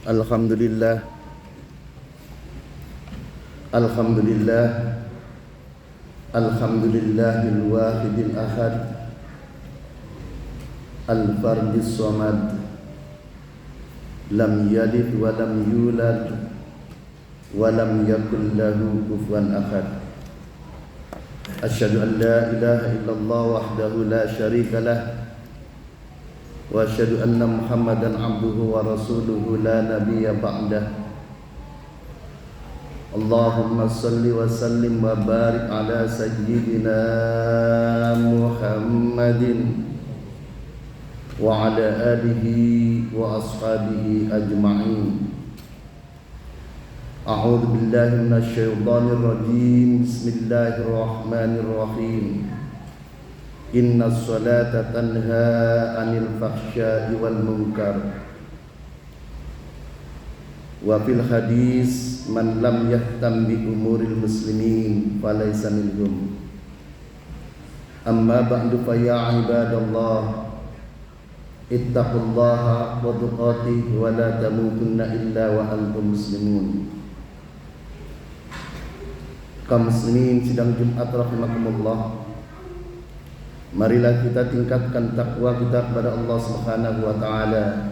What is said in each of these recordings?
Alhamdulillah. Alhamdulillah. Alhamdulillahil wahidil ahad, al-fardis samad, lam yalid wa lam yulad wa lam yakul lahu kufuwan ahad. Asyhadu an la ilaha illallah wahdahu la syarika lah, wa asyhadu anna Muhammadan abduhu wa rasuluhu la nabiyya ba'dah. Allahumma salli wa sallim wa barik ala sayyidina Muhammadin wa ala alihi wa ashabihi ajma'in. A'udzu billahi minasy syaithanir rajim. Bismillahirrahmanirrahim. Innas salata tanha 'anil fahsya'i wal munkar. Wa fil hadis man lam yahtam bi umuril muslimin falaysa minhum. Amma ba'du fa ya ibadallah, ittaqullaha wa tuqatih wa la tamutunna illa wa antum muslimun. Kaum muslimin sidang Jumat rahimakumullah, marilah kita tingkatkan takwa kita kepada Allah Subhanahu wa taala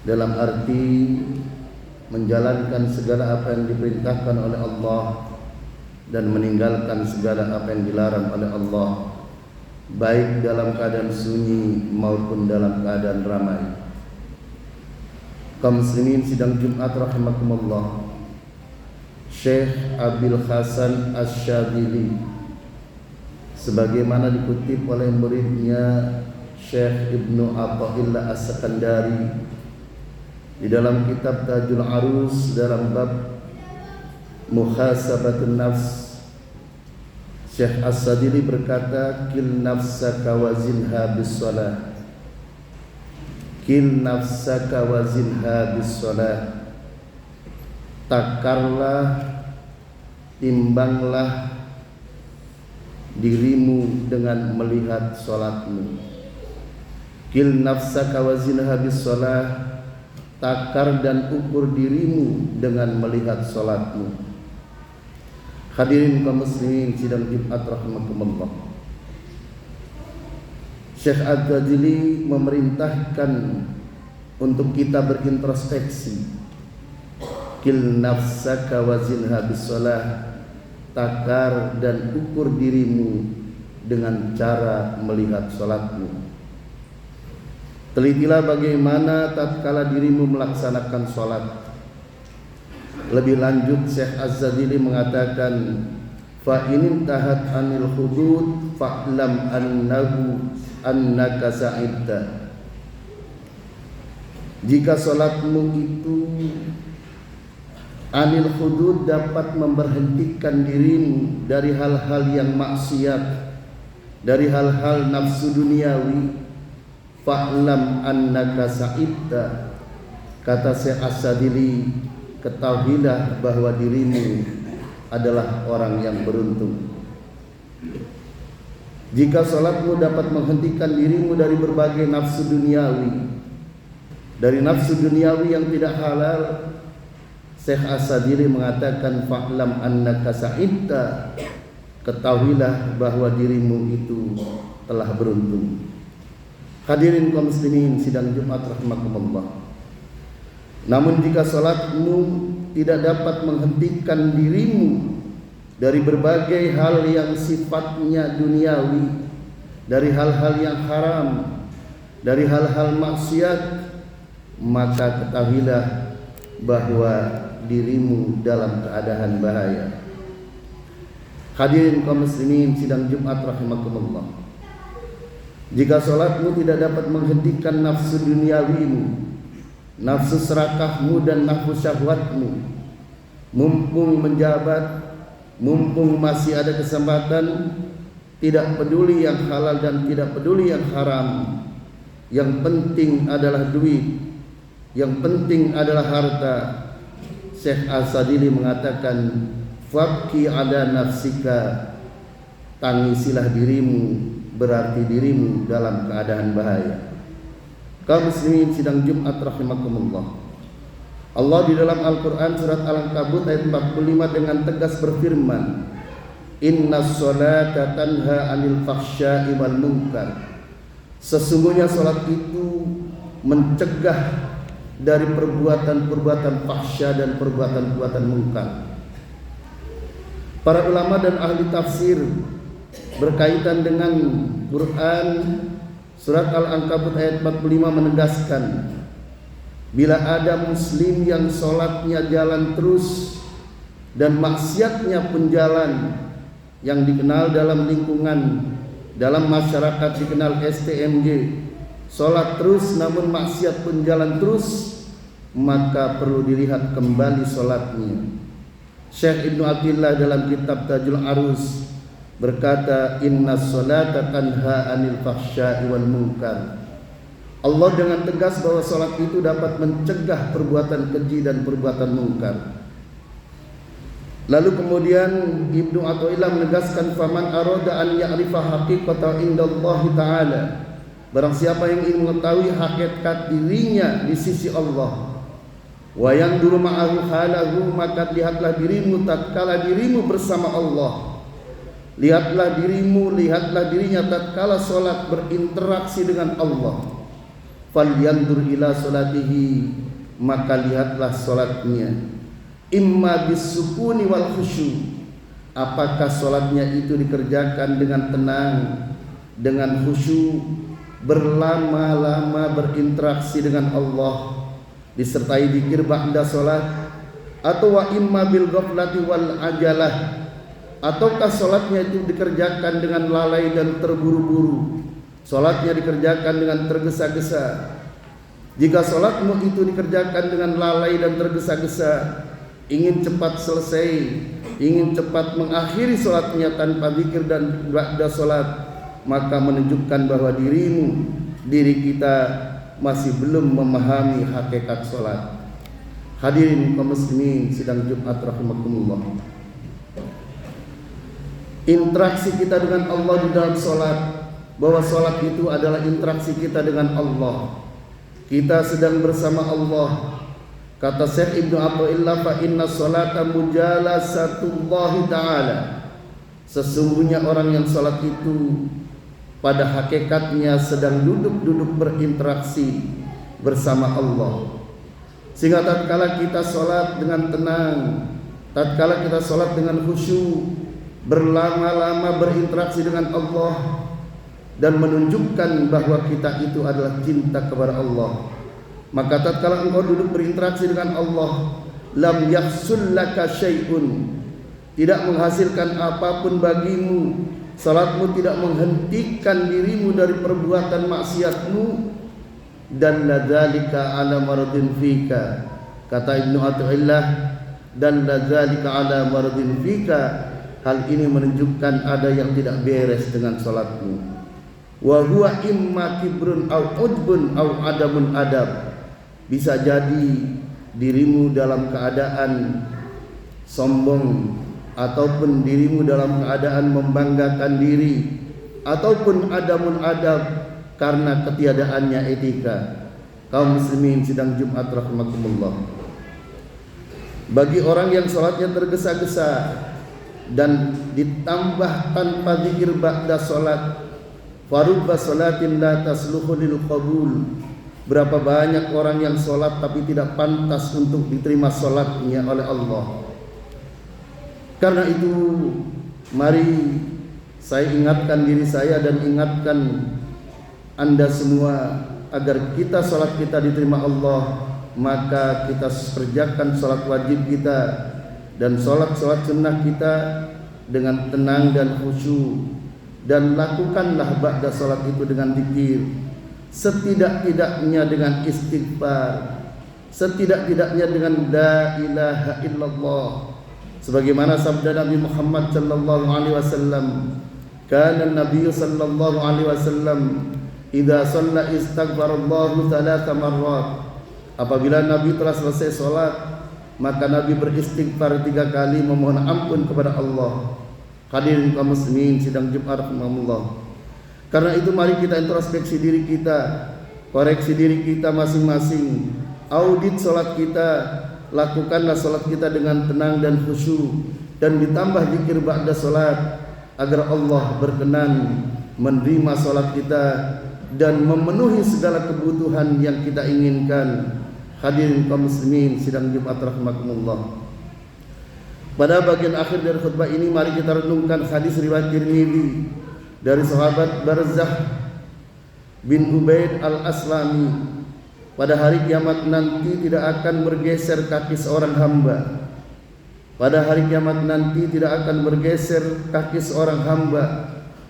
dalam arti menjalankan segala apa yang diperintahkan oleh Allah dan meninggalkan segala apa yang dilarang oleh Allah, baik dalam keadaan sunyi maupun dalam keadaan ramai. Kaum muslimin sidang Jumat rahimakumullah, Syekh Abil Hasan Asy-Syadzili sebagaimana dikutip oleh muridnya Syekh Ibnu Athaillah As-Sakandari di dalam kitab Tajul Arus dalam bab muhasabatun nafs, Syekh As-Sadili berkata, kil nafsaka wazinha bis-shalah, kil nafsaka wazinha bis-shalah, takarlah, timbanglah dirimu dengan melihat salatmu. Kil nafsaka wazinha bis-shalah, takar dan ukur dirimu dengan melihat salatmu. Hadirin kaum muslimin sidang Jumat rahimakumullah, Syekh Az-Zajili memerintahkan untuk kita berintrospeksi. Kil nafsaka wazinha bis-shalah, takar dan ukur dirimu dengan cara melihat salatmu. Telitilah bagaimana tatkala dirimu melaksanakan sholat. Lebih lanjut Syekh Az-Zajili mengatakan, fa in tahat anil hudud fa'lam annahu annaka sa'idta. Jika sholatmu itu anil hudud dapat memberhentikan dirimu dari hal-hal yang maksiat, dari hal-hal nafsu duniawi, fa'lam annaka sa'idta, kata Syekh As-Sadili, ketahuilah bahwa dirimu adalah orang yang beruntung. Jika salatmu dapat menghentikan dirimu dari berbagai nafsu duniawi, dari nafsu duniawi yang tidak halal, Syekh As-Sadili mengatakan fa'lam annaka sa'idta, ketahuilah bahwa dirimu itu telah beruntung. Hadirin kaum muslimin sidang Jumat rahimakumullah, namun jika salatmu tidak dapat menghentikan dirimu dari berbagai hal yang sifatnya duniawi, dari hal-hal yang haram, dari hal-hal maksiat, maka ketahuilah bahwa dirimu dalam keadaan bahaya. Hadirin kaum muslimin sidang Jumat rahimakumullah, jika salatmu tidak dapat menghentikan nafsu duniawimu, nafsu serakahmu dan nafsu syahwatmu, mumpung menjabat, mumpung masih ada kesempatan, tidak peduli yang halal dan tidak peduli yang haram, yang penting adalah duit, yang penting adalah harta. Syekh As-Sadili mengatakan, fabki ala nafsika, tangisilah dirimu, berarti dirimu dalam keadaan bahaya. Kaum muslimin sidang Jumat rahimakumullah, Allah di dalam Al-Quran surat Al-Ankabut ayat 45 dengan tegas berfirman, Innas sholata tanha anil fahsya'i wal munkar. Sesungguhnya salat itu mencegah dari perbuatan-perbuatan fahsya dan perbuatan-perbuatan mungkar. Para ulama dan ahli tafsir berkaitan dengan Quran surat Al-Ankabut ayat 45 menegaskan, bila ada muslim yang sholatnya jalan terus dan maksiatnya pun jalan, yang dikenal dalam lingkungan, dalam masyarakat dikenal STMJ, sholat terus namun maksiat pun jalan terus, maka perlu dilihat kembali sholatnya. Syekh Ibnu Attillah dalam kitab Tajul Arus berkata, Inna sholata tanha anil fahsya'i wal munkar. Allah dengan tegas bahwa sholat itu dapat mencegah perbuatan keji dan perbuatan mungkar. Lalu kemudian Ibnu Attillah menegaskan, faman arada an ya'rifa haqiqata indallahi ta'ala. Barang siapa yang ingin mengetahui hakikat dirinya di sisi Allah, wa yanzuru ma'ahu halahu, maka lihatlah dirimu tatkala dirimu bersama Allah. Lihatlah dirinya tatkala salat berinteraksi dengan Allah. Falyanzur ila salatihi, maka lihatlah salatnya. Imma bisukuni wal khusyu, apakah salatnya itu dikerjakan dengan tenang, dengan khusyuk, berlama-lama berinteraksi dengan Allah, disertai zikir ba'da salat, atau wa imma bil ghaflati wal ajalah, ataukah salatnya itu dikerjakan dengan lalai dan terburu-buru, salatnya dikerjakan dengan tergesa-gesa. Jika salatmu itu dikerjakan dengan lalai dan tergesa-gesa, ingin cepat selesai, ingin cepat mengakhiri salatnya tanpa zikir dan ba'da salat, maka menunjukkan bahwa diri kita masih belum memahami hakikat salat. Hadirin kaum muslimin sidang Jumat rahimakumullah. Interaksi kita dengan Allah di dalam salat, bahwa salat itu adalah interaksi kita dengan Allah. Kita sedang bersama Allah. Kata Syekh Ibnu Attillah, fa inna sholata mujalasatullahi ta'ala. Sesungguhnya orang yang salat itu pada hakikatnya sedang duduk-duduk berinteraksi bersama Allah. Sehingga tatkala kita salat dengan tenang, tatkala kita salat dengan khusyuk, berlama-lama berinteraksi dengan Allah, dan menunjukkan bahwa kita itu adalah cinta kepada Allah, maka tatkala engkau duduk berinteraksi dengan Allah, lam yahsul laka syai'un, tidak menghasilkan apapun bagimu. Salatmu tidak menghentikan dirimu dari perbuatan maksiatmu. Dan ladzalika ala maradin fika, kata Ibnu Attillah, dan ladzalika ala maradin fika, hal ini menunjukkan ada yang tidak beres dengan salatmu. Wa huwa imma kibrun au ujbun au adamun adab. Bisa jadi dirimu dalam keadaan sombong, ataupun dirimu dalam keadaan membanggakan diri, ataupun adamun adab karena ketiadaannya etika. Kaum muslimin sidang Jumat rahimakumullah. Bagi orang yang salatnya tergesa-gesa dan ditambah tanpa zikir ba'da salat, farubba salatin la tasluhu lil qabul. Berapa banyak orang yang salat tapi tidak pantas untuk diterima salatnya oleh Allah. Karena itu, mari saya ingatkan diri saya dan ingatkan Anda semua, agar kita salat kita diterima Allah, maka kita kerjakan salat wajib kita dan salat-salat sunnah kita dengan tenang dan khusyuk, dan lakukanlah ba'da salat itu dengan zikir, setidak-tidaknya dengan istighfar, setidak-tidaknya dengan la ilaha illallah. Sebagaimana sabda Nabi Muhammad sallallahu alaihi wasallam, kana Nabi sallallahu alaihi wasallam idza shalla istaghfarallahu 3 marrat. Apabila Nabi telah selesai salat, maka Nabi beristighfar 3 kali memohon ampun kepada Allah. Hadirin kaum muslimin sidang Jumat rahimakumullah. Karena itu mari kita introspeksi diri kita, koreksi diri kita masing-masing. audit salat kita, lakukanlah salat kita dengan tenang dan khusyuk, dan ditambah zikir ba'da salat agar Allah berkenan menerima salat kita dan memenuhi segala kebutuhan yang kita inginkan. Hadirin kaum muslimin sidang Jumat rahimakumullah. Pada bagian akhir dari khutbah ini mari kita renungkan hadis riwayat Tirmidzi dari sahabat Barzah bin Ubaid al-Aslami. Pada hari kiamat nanti tidak akan bergeser kaki seorang hamba. Pada hari kiamat nanti tidak akan bergeser kaki seorang hamba.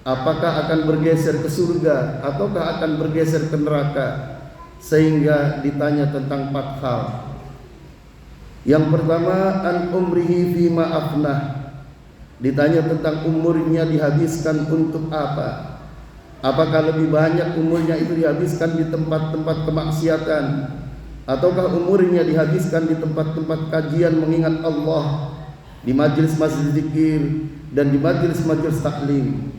Apakah akan bergeser ke surga ataukah akan bergeser ke neraka? Sehingga ditanya tentang 4 hal. Yang pertama, an umrihi fima afnah. Ditanya tentang umurnya dihabiskan untuk apa? Apakah lebih banyak umurnya itu dihabiskan di tempat-tempat kemaksiatan, ataukah umurnya dihabiskan di tempat-tempat kajian mengingat Allah, di majelis-majelis zikir dan di majelis-majelis taklim?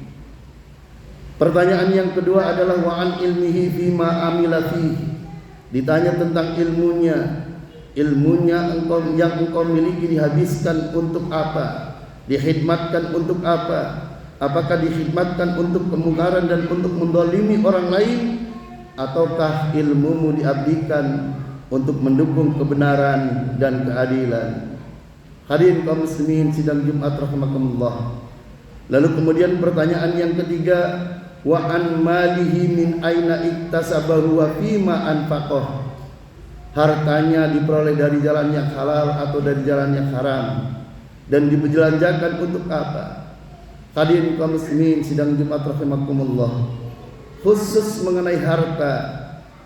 Pertanyaan yang kedua adalah wa an ilmihi fima amila fihi. Ditanya tentang ilmunya yang engkau miliki dihabiskan untuk apa? Dihidmatkan untuk apa? Apakah dihidmatkan untuk kemungkaran dan untuk mendolimi orang lain, ataukah ilmumu diabdikan untuk mendukung kebenaran dan keadilan? Hadirin kaum muslimin sidang Jumat rahimakumullah. Lalu kemudian pertanyaan yang ketiga, wa an malihi min aina iktasabahu wa fima anfaqah. Hartanya diperoleh dari jalan yang halal atau dari jalan yang haram, dan dibelanjakan untuk apa? Hadirin kaum muslimin sidang Jumat rahimakumullah. Khusus mengenai harta,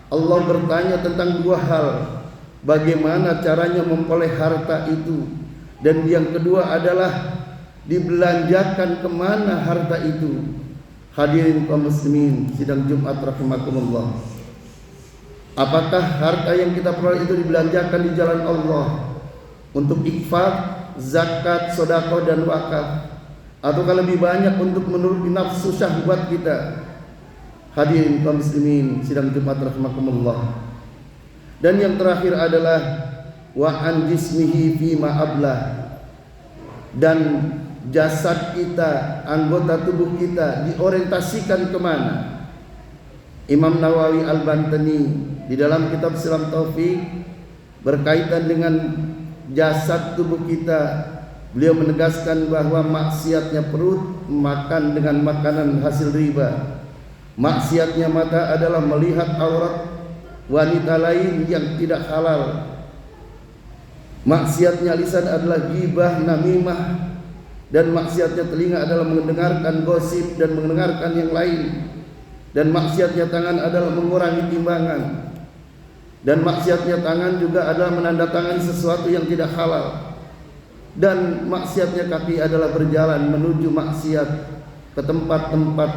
Allah bertanya tentang 2 hal. Bagaimana caranya memperoleh harta itu, dan yang kedua adalah dibelanjakan kemana harta itu. Hadirin kaum muslimin sidang Jumat rahimakumullah. Apakah harta yang kita peroleh itu dibelanjakan di jalan Allah untuk infak, zakat, sedekah dan wakaf, ataukah lebih banyak untuk menuruti nafsu syahwat kita? Hadirin kaum muslimin sidang Jumat rahimakumullah. Dan yang terakhir adalah wa an jismihi fima ablah. Dan jasad kita, anggota tubuh kita diorientasikan kemana? Imam Nawawi Al-Bantani di dalam kitab Silam Taufik berkaitan dengan jasad tubuh kita, beliau menegaskan bahwa maksiatnya perut makan dengan makanan hasil riba. Maksiatnya mata adalah melihat aurat wanita lain yang tidak halal. Maksiatnya lisan adalah ghibah, namimah. Dan maksiatnya telinga adalah mendengarkan gosip dan mendengarkan yang lain. Dan maksiatnya tangan adalah mengurangi timbangan. Dan maksiatnya tangan juga adalah menandatangani sesuatu yang tidak halal. Dan maksiatnya kaki adalah berjalan menuju maksiat, ke tempat-tempat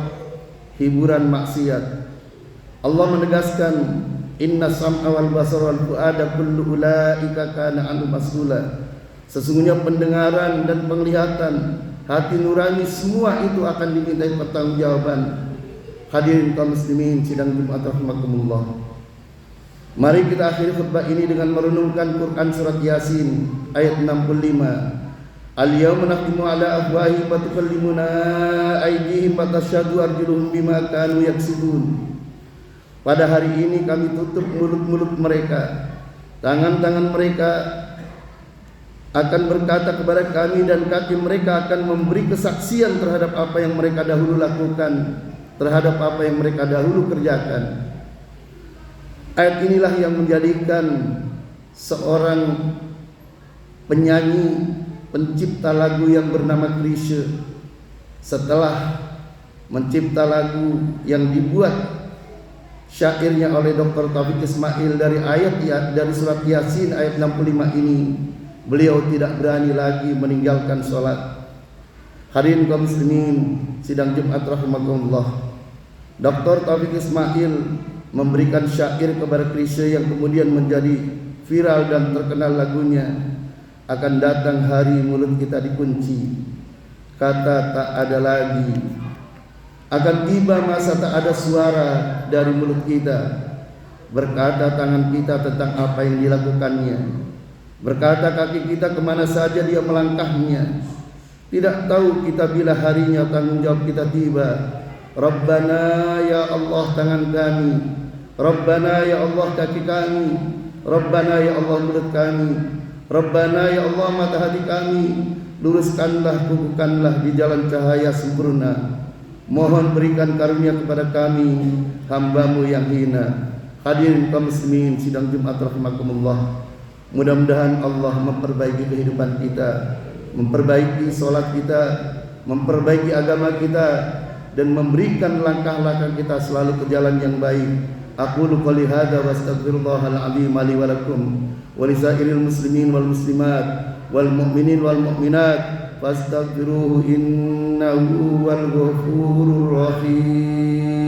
hiburan maksiat. Allah menegaskan, inna sam'a wal basara wal fu'ada kullu ulaika kana anhu mas'ula. Sesungguhnya pendengaran dan penglihatan, hati nurani, semua itu akan dimintai pertanggungjawaban. Hadirin kaum muslimin sidang Jumat rahimakumullah. Mari kita akhiri khutbah ini dengan merenungkan Quran surat Yasin ayat 65. Al-yawma nakhtimu ala afwahihim wa tukallimuna aydihim wa tashhadu arjuluhum bima kanu yaksibun. Pada hari ini kami tutup mulut-mulut mereka, tangan-tangan mereka akan berkata kepada kami, dan kaki mereka akan memberi kesaksian terhadap apa yang mereka dahulu lakukan, terhadap apa yang mereka dahulu kerjakan. Ayat inilah yang menjadikan seorang penyanyi, pencipta lagu yang bernama Chrisye, setelah mencipta lagu yang dibuat syairnya oleh Dr. Taufik Ismail dari surat Yasin ayat 65 ini, beliau tidak berani lagi meninggalkan sholat. Hadirin kaum muslimin sidang Jumat rahimakumullah. Dr. Taufik Ismail memberikan syair kepada Chrisye yang kemudian menjadi viral dan terkenal lagunya, akan datang hari mulut kita dikunci, kata tak ada lagi. Akan tiba masa tak ada suara dari mulut kita, berkata tangan kita tentang apa yang dilakukannya, berkata kaki kita kemana saja dia melangkahnya. Tidak tahu kita bila harinya tanggung jawab kita tiba. Rabbana ya Allah tangan kami, Rabbana ya Allah kaki kami, Rabbana ya Allah mulut kami, Rabbana ya Allah mata hati kami. Luruskanlah, kukuhkanlah di jalan cahaya sempurna. Mohon berikan karunia kepada kami, hamba-Mu yang hina. Hadirin kaum muslimin sidang Jumat rahimakumullah. Mudah-mudahan Allah memperbaiki kehidupan kita, memperbaiki solat kita, memperbaiki agama kita, dan memberikan langkah-langkah kita selalu ke jalan yang baik. Aqulu qouli hadza wa astaghfirullahal azim li wa lakum wa lisairil muslimin wal muslimat wal mu'minin wal mu'minat fastaghfiruhu innahu huwal ghafurur rahim.